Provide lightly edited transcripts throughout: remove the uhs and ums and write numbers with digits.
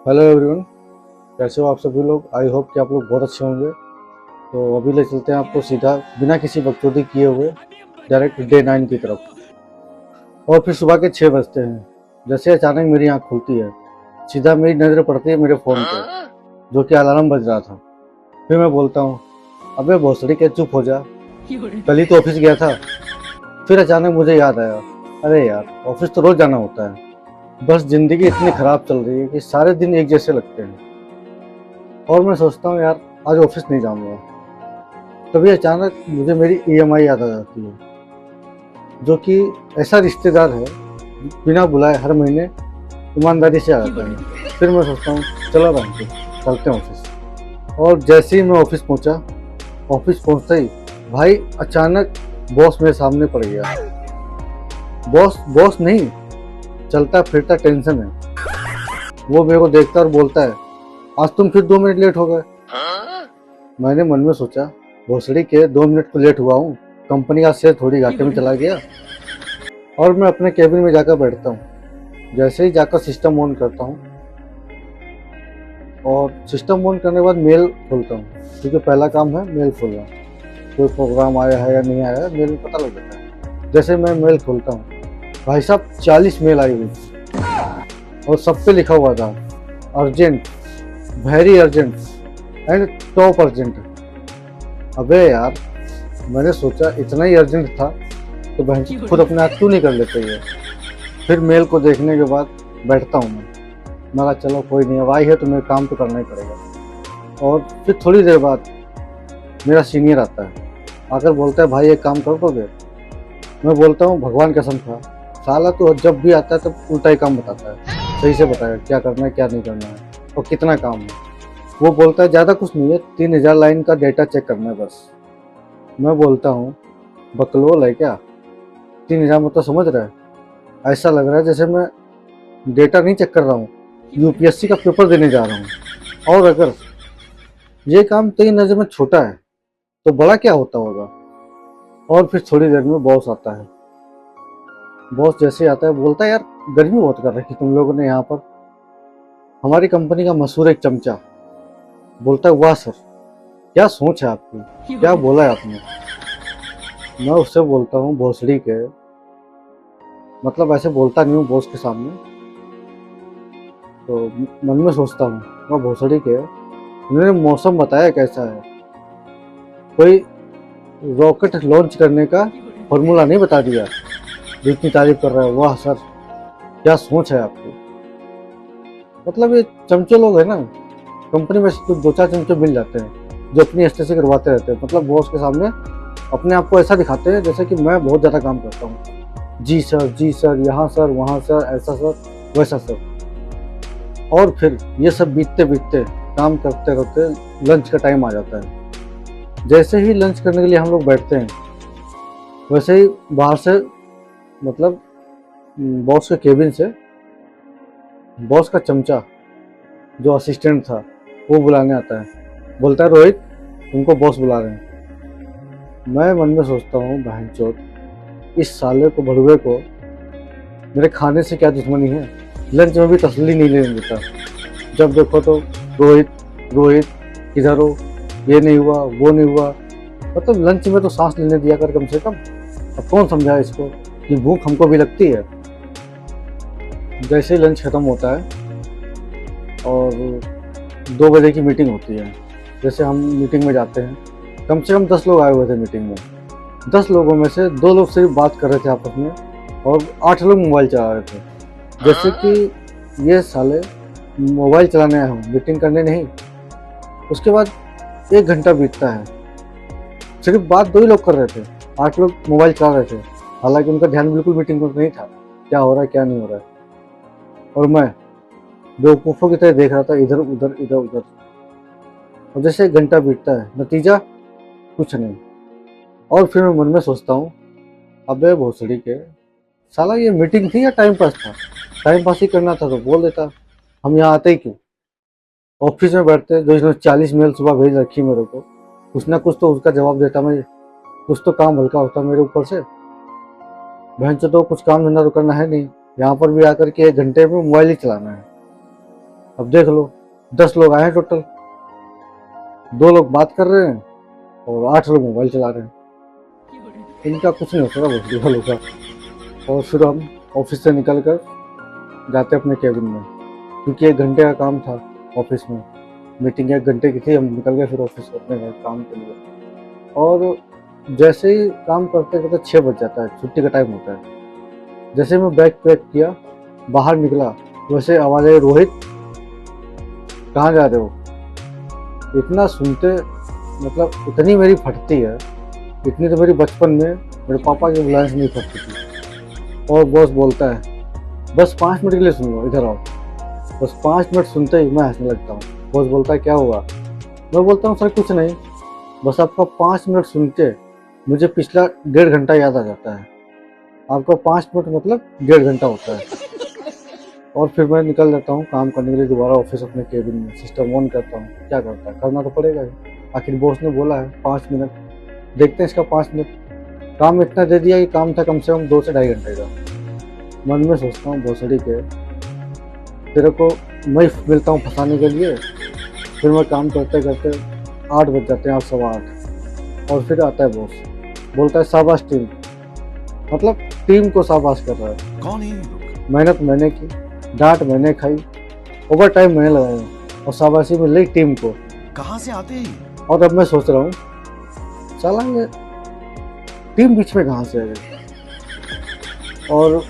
Hello everyone, कैसे हो आप सभी लोग। आई होप कि आप लोग बहुत अच्छे होंगे। तो अभी ले चलते हैं आपको सीधा बिना किसी बकचोदी किए हुए डायरेक्ट डे 9 की तरफ। और फिर सुबह के 6 बजते हैं। जैसे अचानक मेरी आँख खुलती है, सीधा मेरी नज़र पड़ती है मेरे फ़ोन पे, जो कि अलार्म बज रहा था। फिर मैं बोलता हूँ, अबे भोसड़ी के चुप हो जा, कल ही तो ऑफिस गया था। फिर अचानक मुझे याद आया, अरे यार ऑफिस तो रोज़ जाना होता है, बस ज़िंदगी इतनी ख़राब चल रही है कि सारे दिन एक जैसे लगते हैं। और मैं सोचता हूँ यार आज ऑफिस नहीं जाऊँगा। तभी अचानक मुझे मेरी ईएमआई याद आ जाती है, जो कि ऐसा रिश्तेदार है बिना बुलाए हर महीने ईमानदारी से आ जाता है। फिर मैं सोचता हूँ चलो बैंक चलते हैं ऑफिस। और जैसे ही मैं ऑफिस पहुँचा, ऑफिस पहुँचते ही भाई अचानक बॉस मेरे सामने पड़ गया। बॉस बॉस नहीं, चलता फिरता टेंशन है। वो मेरे को देखता और बोलता है, आज तुम फिर 2 मिनट लेट हो गए। मैंने मन में सोचा, भोसड़ी के 2 मिनट तो लेट हुआ हूँ, कंपनी का शेयर थोड़ी घाटे में चला गया। और मैं अपने केबिन में जाकर बैठता हूँ। जैसे ही जाकर सिस्टम ऑन करता हूँ और सिस्टम ऑन करने के बाद मेल खोलता हूँ, क्योंकि पहला काम है मेल खोलना। कोई प्रोग्राम आया है या नहीं आया है मेल में पता लग जाता है। जैसे मैं मेल खोलता हूँ, भाई साहब 40 मेल आई हुई और सब पे लिखा हुआ था urgent, very urgent and top urgent. अबे यार, मैंने सोचा इतना ही अर्जेंट था तो बहन खुद अपने आप क्यों नहीं कर लेते ये। फिर मेल को देखने के बाद बैठता हूँ मैं कहा चलो कोई नहीं, अब आई है तो मेरा काम तो करना ही पड़ेगा। और फिर थोड़ी देर बाद मेरा सीनियर आता है, आकर बोलता है भाई एक काम कर दोगे। मैं बोलता हूँ भगवान कसम खा, साला तो जब भी आता है तब उल्टा ही काम बताता है, सही से बताएगा क्या करना है क्या नहीं करना है और कितना काम है। वो बोलता है ज़्यादा कुछ नहीं है, 3000 लाइन का डेटा चेक करना है बस। मैं बोलता हूँ बकलोल है क्या, 3000 मतलब समझ रहा है, ऐसा लग रहा है जैसे मैं डेटा नहीं चेक कर रहा हूँ, यूपीएससी का पेपर देने जा रहा हूँ। और अगर ये काम तेरी नज़र में छोटा है तो बड़ा क्या होता होगा। और फिर थोड़ी देर में बॉस आता है। बॉस जैसे आता है बोलता है यार गर्मी बहुत कर रखी तुम लोगों ने यहाँ पर। हमारी कंपनी का मशहूर एक चमचा बोलता है वाह सर, क्या सोच है आपकी, क्या बोला है आपने। मैं उससे बोलता हूँ भोसड़ी के, मतलब ऐसे बोलता नहीं हूँ बॉस के सामने, तो मन में सोचता हूँ मैं भोसड़ी के, उन्होंने मौसम बताया कैसा है, कोई रॉकेट लॉन्च करने का फॉर्मूला नहीं बता दिया जो इतनी तारीफ कर रहा है। वाह सर, क्या सोच है आपकी। मतलब ये चमचे लोग है ना, कंपनी में कुछ 2-4 चमचे मिल जाते हैं जो अपनी एस्टेसी करवाते रहते हैं। मतलब बॉस के सामने अपने आप को ऐसा दिखाते हैं जैसे कि मैं बहुत ज़्यादा काम करता हूँ, जी सर, यहाँ सर, वहाँ सर, ऐसा सर, वैसा सर। और फिर ये सब बीतते बीतते काम करते करते लंच का टाइम आ जाता है। जैसे ही लंच करने के लिए हम लोग बैठते हैं, वैसे ही बाहर से, मतलब बॉस के केबिन से बॉस का चमचा जो असिस्टेंट था वो बुलाने आता है। बोलता है रोहित तुमको बॉस बुला रहे हैं। मैं मन में सोचता हूँ बहनचोद, इस साले को भड़ुए को मेरे खाने से क्या दुश्मनी है, लंच में भी तसल्ली नहीं लेने देता। जब देखो तो रोहित रोहित इधर हो, ये नहीं हुआ वो नहीं हुआ। मतलब लंच में तो सांस लेने दिया कर कम से कम। अब कौन समझाए इसको कि भूख हमको भी लगती है। जैसे ही लंच खत्म होता है और 2 बजे की मीटिंग होती है, जैसे हम मीटिंग में जाते हैं, कम से कम 10 लोग आए हुए थे मीटिंग में। 10 लोगों में से 2 लोग सिर्फ बात कर रहे थे आपस में और 8 लोग मोबाइल चला रहे थे। जैसे कि ये साले मोबाइल चलाने आए हों, मीटिंग करने नहीं। उसके बाद 1 घंटा बीतता है, सिर्फ बात 2 ही लोग कर रहे थे, 8 लोग मोबाइल चला रहे थे। हालांकि उनका ध्यान बिल्कुल मीटिंग में नहीं था, क्या हो रहा है क्या नहीं हो रहा है। और मैं बेवकूफ़ों की तरह देख रहा था इधर उधर इधर उधर। और जैसे 1 घंटा बीतता है, नतीजा कुछ नहीं। और फिर मैं मन में सोचता हूँ अबे भोसड़ी के, साला ये मीटिंग थी या टाइम पास था। टाइम पास ही करना था तो बोल देता, हम यहाँ आते ही क्यों। ऑफिस में बैठते जो इसने 40 मेल सुबह भेज रखी मेरे को, कुछ ना कुछ तो उसका जवाब देता मैं, कुछ तो काम हल्का होता मेरे ऊपर से। बहन तो कुछ काम धंधा तो करना है नहीं, यहाँ पर भी आकर के 1 घंटे में मोबाइल ही चलाना है। अब देख लो 10 लोग आए हैं टोटल, 2 लोग बात कर रहे हैं और 8 लोग मोबाइल चला रहे हैं। इनका कुछ नहीं होता भोसड़ी वालों का। और फिर हम ऑफिस से निकल कर जाते अपने केबिन में, क्योंकि 1 घंटे का काम था ऑफिस में, मीटिंग 1 घंटे की थी। हम निकल गए फिर ऑफिस अपने घर काम के लिए। और जैसे ही काम करते करते 6 बज जाता है, छुट्टी का टाइम होता है। जैसे मैं बैग पैक किया बाहर निकला, वैसे आवाज़ आई, रोहित कहाँ जा रहे हो। इतना सुनते मतलब इतनी मेरी फटती है, इतनी तो मेरी बचपन में मेरे पापा की एम्बुलेंस नहीं फटती थी। और बॉस बोलता है बस 5 मिनट के लिए सुन लो, इधर आओ। बस 5 मिनट सुनते ही मैं हंसने लगता हूँ। बॉस बोलता है क्या हुआ। मैं बोलता हूँ सर कुछ नहीं, बस आपका 5 मिनट सुन के मुझे पिछला 1.5 घंटा याद आ जाता है। आपका 5 मिनट मतलब 1.5 घंटा होता है। और फिर मैं निकल जाता हूँ काम करने के लिए दोबारा ऑफिस अपने केबिन में, सिस्टम ऑन करता हूँ। क्या करता है, करना तो पड़ेगा ही, आखिर बॉस ने बोला है 5 मिनट, देखते हैं इसका 5 मिनट। काम इतना दे दिया कि काम था कम से कम 2 से 2.5 घंटे का। मन में सोचता हूँ भोसड़ी के, तेरे को मैं मिलता हूँ फंसाने के लिए। फिर मैं काम करते करते 8 बज जाते हैं, 8 सवा 8। और फिर आता है बॉस, बोलता है शाबाश टीम, मतलब टीम को शाबाश कर रहा है। कौन है ये लोग? मेहनत मैंने की, डांट मैंने खाई, ओवर टाइम मैंने लगाया और शाबाशी मिल रही टीम को। कहाँ से आते हैं? और अब मैं सोच रहा हूँ साला ये टीम बीच में कहाँ से आ गई। और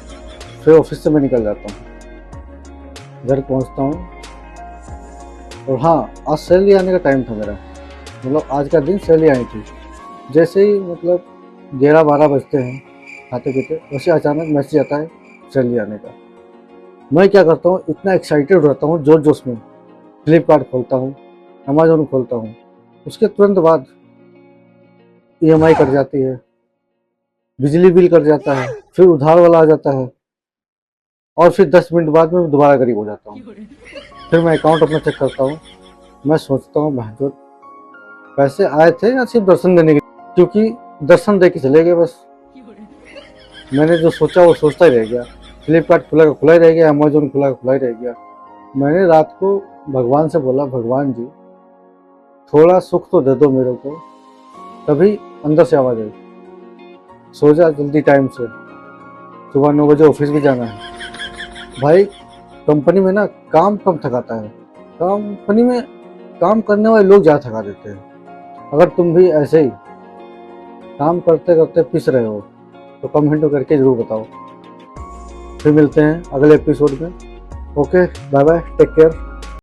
फिर ऑफिस से मैं निकल जाता हूँ, घर पहुँचता हूँ। और हाँ, आज सैलरी आने का टाइम था मेरा, मतलब आज का दिन सैलरी आई थी। जैसे ही मतलब 11-12 बजते हैं खाते पीते, वैसे अचानक मैसेज आता है सैलरी आने का। मैं क्या करता हूँ, इतना एक्साइटेड रहता हूँ जोश जोश में, फ्लिपकार्ट खोलता हूँ, अमेजोन खोलता हूँ। उसके तुरंत बाद EMI कट जाती है, बिजली बिल कट जाता है, फिर उधार वाला आ जाता है। और फिर 10 मिनट बाद में दोबारा गरीब हो जाता हूँ। फिर मैं अकाउंट अपना चेक करता हूँ, मैं सोचता हूँ महजूद पैसे आए थे या सिर्फ दर्शन देने के, क्योंकि दर्शन दे के चले गए बस। मैंने जो सोचा वो सोचता ही रह गया। फ्लिपकार्ट खुला का खुला ही रह गया, अमेजोन खुला का खुला ही रह गया। मैंने रात को भगवान से बोला, भगवान जी थोड़ा सुख तो दे दो मेरे को। तभी अंदर से आवाज़ आई, सो जा जल्दी टाइम से, सुबह 9 बजे ऑफिस भी जाना है। भाई कंपनी में ना काम कम थकाता है, कंपनी में काम करने वाले लोग ज़्यादा थका देते हैं। अगर तुम भी ऐसे ही काम करते करते पिस रहे हो तो कमेंट करके ज़रूर बताओ। फिर मिलते हैं अगले एपिसोड में। Okay, bye bye, take care.